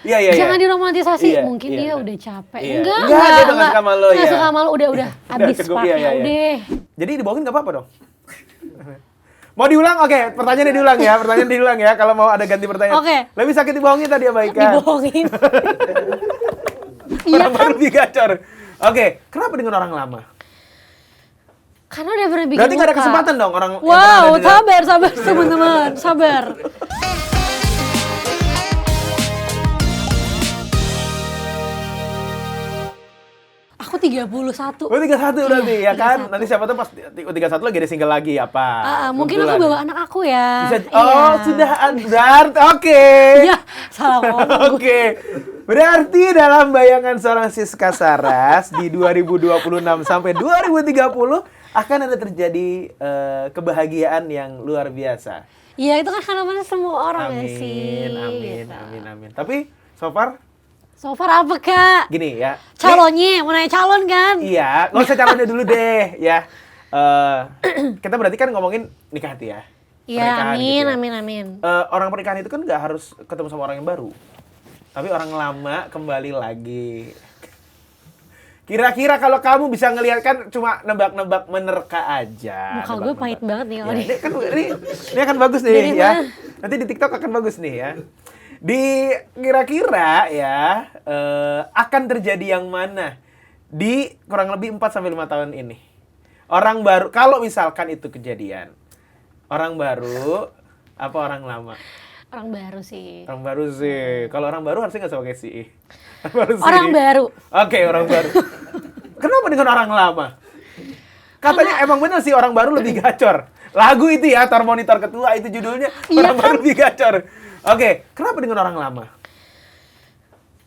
Iya. Jangan diromantisasi. Iya, Mungkin iya. dia udah capek. Iya. Enggak, Dia udah nggak suka sama lo, nggak ya. suka sama lo, udah habis cukup, pakai, iya. udah. Jadi dibohongin nggak apa-apa dong? Mau diulang? Oke, pertanyaannya diulang ya. Kalau mau ada ganti pertanyaan. Oke. Lebih sakit dibohongin tadi ya Baika? Dibohongin. Iya Orang kan? baru lebih gacor. Oke, kenapa dengan orang lama? Karena udah pernah bikin Berarti nggak ada luka. kesempatan dong orang yang Wow, pernah ada di dalam- sabar teman-teman, sabar. Aku 31. Oh 31 berarti Iya, ya kan? 31. Nanti siapa tahu pas 31 lagi ada single lagi apa? Mungkin aku bawa anak aku ya. Bisa, Iya. sudah berarti oke. Iya, salah ngomong. Oke. Berarti dalam bayangan seorang Siska Saras di 2026 sampai 2030 akan ada terjadi kebahagiaan yang luar biasa. Iya, itu kan harapan semua orang ya sih. Amin. Gitu. Tapi so far So far apa, Kak? gini ya. Calonnya, mau nanya calon kan? Iya, nggak usah calonnya dulu deh ya. Kita berarti kan ngomongin nikah hati ya. Iya, Pernikahan gitu ya. amin. Orang pernikahan itu kan nggak harus ketemu sama orang yang baru, tapi orang lama kembali lagi. Kira-kira kalau kamu bisa ngelihat kan cuma nebak-nebak menerka aja. Muka gue pahit banget nih kalau Ya, nih. ini akan bagus nih Dari ya. mana? Nanti di TikTok akan bagus nih ya. Di kira-kira ya akan terjadi yang mana di kurang lebih 4 sampai 5 tahun ini. Orang baru kalau misalkan itu kejadian. Orang baru apa orang lama? Orang baru sih. Orang baru sih. Kalau orang baru harusnya nggak usah pakai si. Orang baru. Oke, orang baru. Kenapa dengan orang lama? Katanya emang bener sih orang baru lebih gacor. Lagu itu ya, Tor Monitor Ketua itu judulnya. Iya Orang baru lebih gacor. Oke, kenapa dengan orang lama?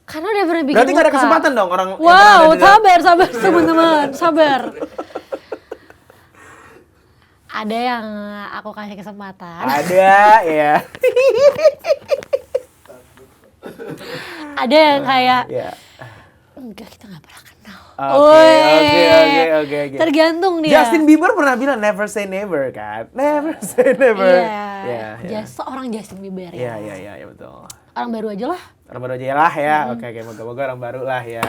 Karena udah pernah bikin Berarti nggak ada luka. kesempatan dong orang yang Wow, pernah ada di dalam- sabar teman-teman, sabar. Ada yang aku kasih kesempatan. Ada ya. Ada yang kayak Ya. enggak, kita nggak pernah kenal. Oke. Tergantung dia. Justin Bieber pernah bilang never say never kan? Never say never. Iya. Seorang Justin Bieber ya. Iya betul. Orang baru aja lah. Orang baru aja lah ya. Oke, moga-moga orang baru lah ya.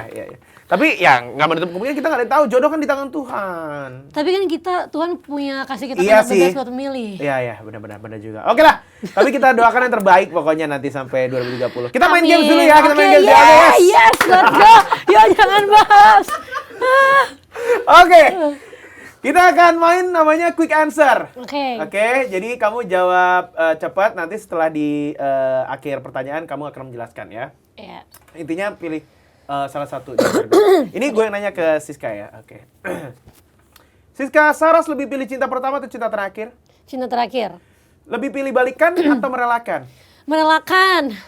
Tapi ya nggak menutup kemungkinan kita nggak ada yang tahu. Jodoh kan di tangan Tuhan. Tapi kan Tuhan punya kasih kita Iya banyak sih. bebas buat memilih. Iya, benar juga. Oke lah. Tapi kita doakan yang terbaik pokoknya nanti sampai 2030. Kita main games dulu ya. Kita main games ya. Yes, let's go. Yo, jangan bahas. Oke. Kita akan main namanya quick answer. Oke. Jadi kamu jawab cepat, nanti setelah di akhir pertanyaan kamu akan menjelaskan ya. Iya. Intinya pilih salah satu. Ini gue yang nanya ke Siska ya. Oke. Siska Saras lebih pilih cinta pertama atau cinta terakhir? Cinta terakhir. Lebih pilih balikan atau merelakan? Merelakan.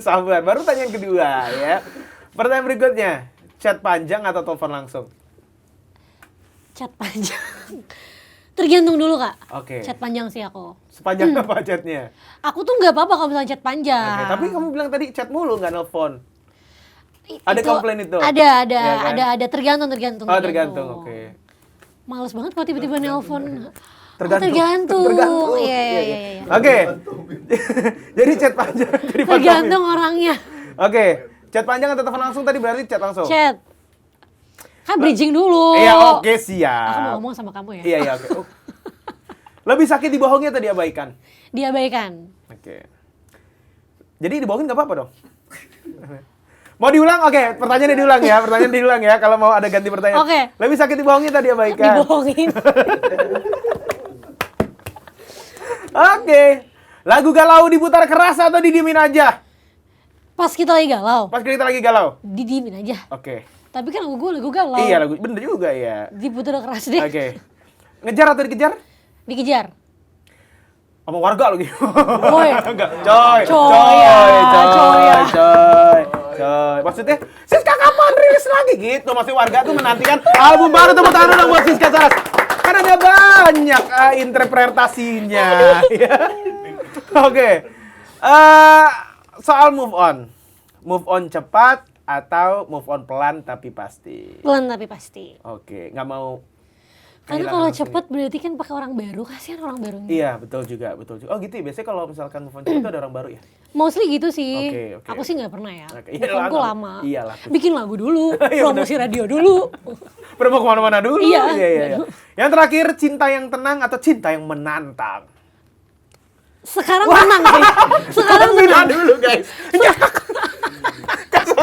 Sabar, baru pertanyaan kedua ya. Pertanyaan berikutnya, chat panjang atau telepon langsung? Chat panjang. Tergantung dulu, Kak. Oke. Chat panjang sih aku. Sepanjang apa chatnya? Aku tuh nggak apa-apa kalau misalnya chat panjang. Oke, tapi kamu bilang tadi chat mulu nggak nelfon. Ada Itu komplain itu? Ada, Iya kan? ada. Tergantung. Oh, tergantung. Oke. Males banget kalau tiba-tiba nelpon. Tergantung. Iya. Oke. Jadi chat panjang jadi Tergantung orangnya. Oke. Chat panjang atau telepon langsung tadi berarti chat langsung? Chat. Kan bridging dulu. Iya, oke, siap. Aku mau ngomong sama kamu ya. Iya, oke. Lebih sakit dibohongi atau diabaikan? Diabaikan. Oke. Jadi dibohongin nggak apa-apa dong? Mau diulang? Oke, pertanyaannya diulang ya. Kalau mau ada ganti pertanyaan. Oke. Lebih sakit dibohongi atau diabaikan? Dibohongin. Oke. Lagu galau diputar keras atau didiemin aja? Pas kita lagi galau, Pas kita lagi galau. didiemin aja. Oke. Tapi kan lagu galau. Iya, bener juga ya. Diputar keras deh. Oke. Ngejar atau dikejar? Dikejar. Sama warga lagi. Woi. Enggak. Coy. Maksudnya, Siska kapan rilis lagi gitu? Maksudnya warga tuh menantikan album baru, tepuk tangan dong buat Siska Saras. Kan ada banyak interpretasinya. Ya. Oke. Soal move on. Move on cepat atau move on pelan tapi pasti? Pelan tapi pasti. Oke, nggak mau Karena kehilangan kalau orang cepet berarti kan pakai orang baru, kasihan orang barunya. Iya, betul juga. Oh gitu ya, biasanya kalau misalkan move on cepet itu ada orang baru ya? Mostly gitu sih. Oke, Aku sih nggak pernah ya. Oke, Move on-ku lama. Iyalah. Bikin lagu dulu, Iya, promosi radio dulu. Pernah mau kemana-mana dulu? Iya. Iya. Yang terakhir, cinta yang tenang atau cinta yang menantang? Sekarang tenang sih. Sekarang Beda tenang. dulu guys. Kasih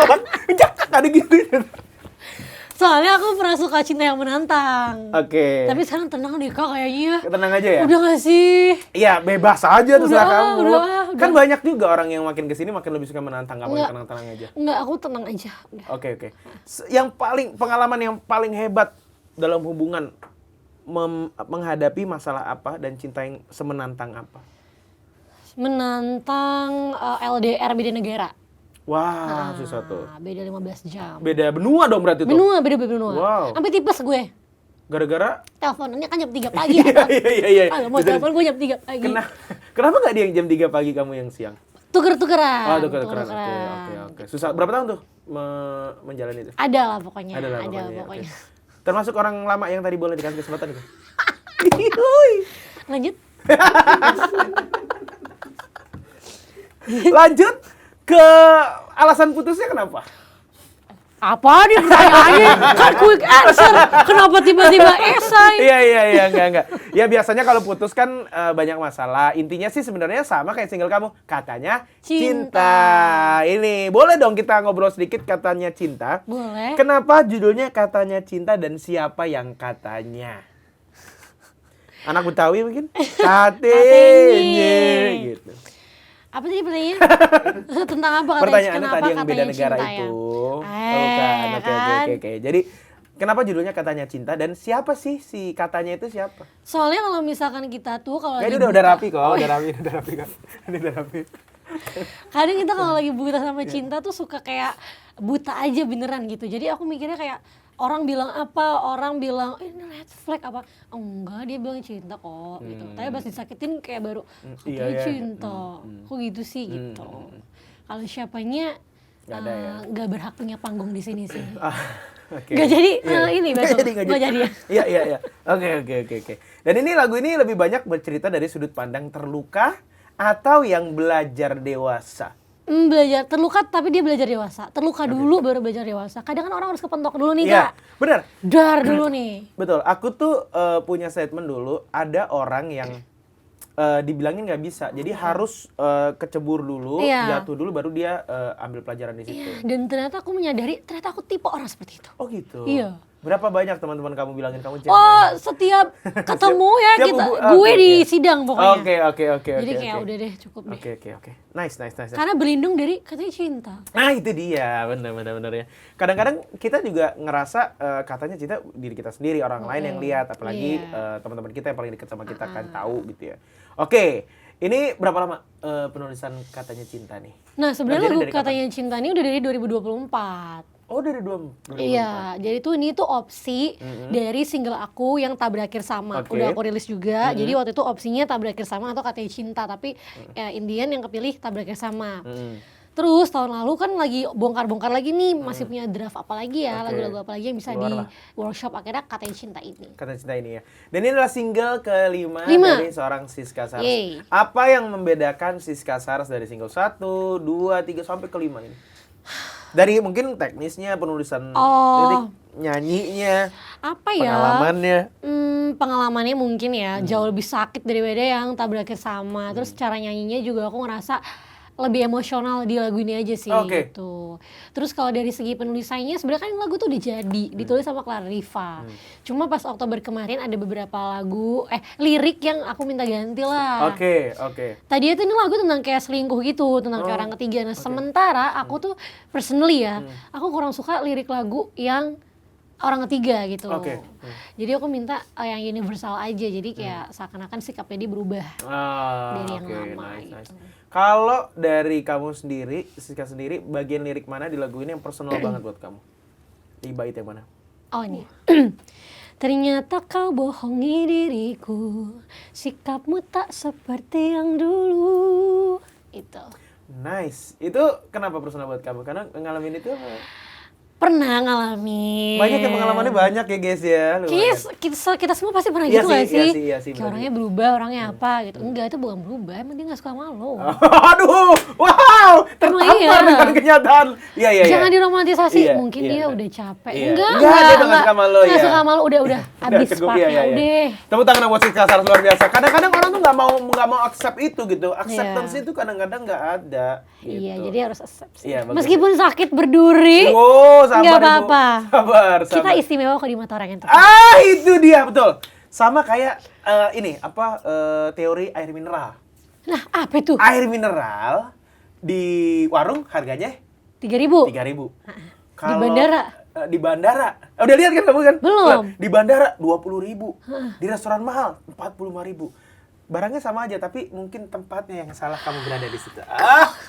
ada gitu. Soalnya aku pernah suka cinta yang menantang. Oke. Tapi sekarang tenang deh kak kayaknya. Tenang aja ya? Udah gak sih? Iya, bebas aja terserah kamu. Udah. Kan banyak juga orang yang makin kesini makin lebih suka menantang, gak mau Enggak. tenang-tenang aja. Enggak, aku tenang aja. Udah. Oke. Pengalaman yang paling hebat dalam hubungan menghadapi masalah apa dan cinta yang semenantang apa? Menantang LDR beda negara. Wah, susah tuh. Beda 15 jam. Beda benua dong berarti tuh. Beda benua. Wow. Sampai tipes gue. Gara-gara Teleponannya kan jam 3 pagi ya. Kak? Iya. Kalau mau telepon gue jam 3 pagi. Kenapa nggak dia yang jam 3 pagi kamu yang siang? Tuker-tukeran. Tuker-tukeran. Oke. Susah. Berapa tahun tuh menjalani itu? Ada lah pokoknya. Ada lah Ada pokoknya. pokoknya. Oke. Termasuk orang lama yang tadi boleh dikasih kesempatan itu. Lanjut. Lanjut ke alasan putusnya kenapa? Apa nih pertanyaannya? Kan quick answer. Kenapa tiba-tiba esai? Iya, enggak. Ya biasanya kalau putus kan banyak masalah. Intinya sih sebenarnya sama kayak single kamu. Katanya cinta. Ini boleh dong kita ngobrol sedikit katanya cinta. Boleh. Kenapa judulnya katanya cinta dan siapa yang katanya? Anak Betawi mungkin? Katanya gitu. Apa tadi pertanyaannya? Tentang apa katanya? Pertanyaannya Kenapa tadi yang beda katanya negara cinta itu. ya? Bukan. Kan? Oke. Jadi kenapa judulnya katanya cinta dan siapa sih si katanya itu siapa? Soalnya kalau misalkan kita tuh kalau Ya, ini lagi udah rapi buta- kok, udah rapi kok. Ini udah rapi. Kadang kita kalau lagi buta sama cinta tuh suka kayak buta aja beneran gitu. Jadi aku mikirnya kayak orang bilang apa, orang bilang ini red flag apa. Oh, enggak, dia bilang cinta kok gitu. Tapi pas disakitin kayak baru katanya iya. cinta. Kok gitu sih gitu. Kalau siapanya Nggak ada ya? nggak berhak punya panggung di sini sih. Oke. Nggak jadi Iya. ini Nggak besok. jadi. Nggak jadi ya. Iya. Oke. Dan ini lagu ini lebih banyak bercerita dari sudut pandang terluka atau yang belajar dewasa. Belajar terluka tapi dia belajar dewasa. Terluka dulu baru belajar dewasa. Kadang kan orang harus kepentok dulu nih Iya, kak. benar. Dar dulu nih. Betul. Aku tuh punya statement dulu. Ada orang yang dibilangin nggak bisa. Jadi harus kecebur dulu, Iya. jatuh dulu, baru dia ambil pelajaran di situ. Iya, dan ternyata aku menyadari ternyata aku tipe orang seperti itu. Oh gitu. Iya. Berapa banyak teman-teman kamu bilangin kamu cewek? Oh, setiap ketemu ya Setiap kita oke. di sidang pokoknya. Oke. Jadi kayak udah deh cukup deh. Oke. Nice. Karena berlindung dari katanya cinta. Nah itu dia, benar ya. Kadang-kadang kita juga ngerasa katanya cinta diri kita sendiri, orang lain yang lihat, apalagi Iya. teman-teman kita yang paling dekat sama kita kan tahu gitu ya. Oke, ini berapa lama penulisan katanya cinta nih? Nah sebenarnya Belajarnya lagu dari kapan? katanya cinta ini udah dari 2024. Oh dari 2024. Iya, jadi tuh ini tuh opsi dari single aku yang tak berakhir sama. Oke. Udah aku rilis juga. Jadi waktu itu opsinya tak berakhir sama atau katanya cinta, tapi ya Indian yang kepilih tak berakhir sama. Terus tahun lalu kan lagi bongkar-bongkar lagi nih, masih punya draft apa lagi ya, Oke. lagu-lagu apa lagi yang bisa Keluar di lah. workshop akhirnya katanya cinta ini. Katanya cinta ini ya. Dan ini adalah single kelima Lima. dari seorang Siska Saras. Yeay. Apa yang membedakan Siska Saras dari single 1, 2, 3 sampai kelima ini? Dari mungkin teknisnya, penulisan lirik, nyanyinya, Apa ya? pengalamannya. Pengalamannya mungkin ya jauh lebih sakit daripada yang tak berakhir sama. Terus cara nyanyinya juga aku ngerasa lebih emosional di lagu ini aja sih Oke. gitu. Terus kalau dari segi penulisannya sebenarnya kan lagu tuh udah jadi ditulis sama Clara Riva. Cuma pas Oktober kemarin ada beberapa lagu lirik yang aku minta ganti lah. Oke. Tadinya tuh ini lagu tentang kayak selingkuh gitu, tentang kayak orang ketiga. Nah, sementara aku tuh personally ya, aku kurang suka lirik lagu yang orang ketiga gitu. Oke. Jadi aku minta yang universal aja. Jadi kayak seakan-akan sikapnya dia berubah dari yang lama gitu. Kalau dari kamu sendiri, Siska sendiri, bagian lirik mana di lagu ini yang personal banget buat kamu? Di bait yang mana? Oh ini. Ternyata kau bohongi diriku, sikapmu tak seperti yang dulu. Itu. Nice. Itu kenapa personal buat kamu? Karena ngalamin itu apa? Pernah ngalamin. Banyak yang pengalamannya banyak ya guys ya. Kayaknya Lumayan. kita semua pasti pernah Iya gitu sih, gak iya sih? sih, iya sih, Kayak bener. orangnya berubah, orangnya apa gitu. Enggak, itu bukan berubah, emang dia gak suka sama lo. Aduh, wow, tertampar iya. dengan kenyataan. Iya, iya, iya. Jangan diromantisasi, Iya, mungkin iya, dia benar. udah capek. Iya. Enggak, Dia udah nggak suka sama lo, nggak ya. suka sama lo, udah habis Cukup, paknya, iya, iya. udah. Tepuk tangan buat Siska Saras luar biasa. Kadang-kadang orang tuh nggak mau accept itu gitu. Acceptance Iya. itu kadang-kadang nggak ada. Iya, gitu. jadi harus accept sih. Iya, bagus. Meskipun sakit berduri, Wow, sabar nggak Ibu. apa-apa. Sabar, kita sabar. istimewa kok di mata orang yang tepat. Ah, itu dia betul. Sama kayak teori air mineral. Nah, apa itu? Air mineral di warung harganya 3.000. 3.000. Di bandara? Di bandara. Udah lihat kan kamu kan? Belum. Lah, di bandara 20.000. Di restoran mahal 45.000. Barangnya sama aja tapi mungkin tempatnya yang salah kamu berada di situ.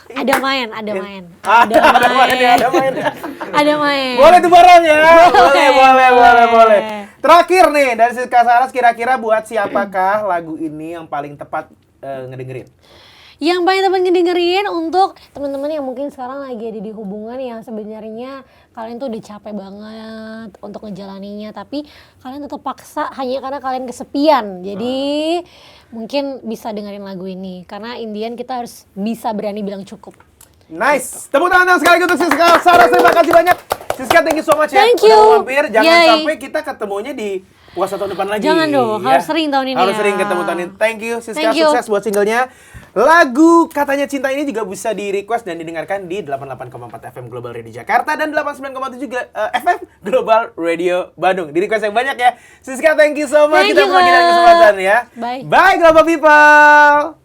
Ada main, ada main. Ada main ya, ada main ya. Ada main. Boleh tuh barang ya. Boleh, Boleh. boleh. Terakhir nih dari Siska Saras, kira-kira buat siapakah lagu ini yang paling tepat ngedengerin? Yang paling teman ngedengerin untuk teman-teman yang mungkin sekarang lagi ada di hubungan yang sebenarnya kalian tuh udah capek banget untuk ngejalaninya, tapi kalian tetap paksa hanya karena kalian kesepian. Jadi mungkin bisa dengerin lagu ini karena Indian kita harus bisa berani bilang cukup. Nice. Tepuk tangan sekali untuk Siska Saras. Terima kasih banyak. Siska, thank you so much ya. Thank Udah you. mampir. Jangan Yay. sampai kita ketemunya di puasa tahun depan lagi. Jangan dong, harus sering tahun ini Harus ya. sering ketemu tahun ini. Thank you Siska, Thank you. sukses buat singlenya. Lagu Katanya Cinta ini juga bisa di-request dan didengarkan di 88,4 FM Global Radio Jakarta dan 89,7 FM Global Radio Bandung. Di-request yang banyak ya. Siska, thank you so much. Thank Kita you, lagi dalam Kak. kesempatan ya. Bye. Bye Global People.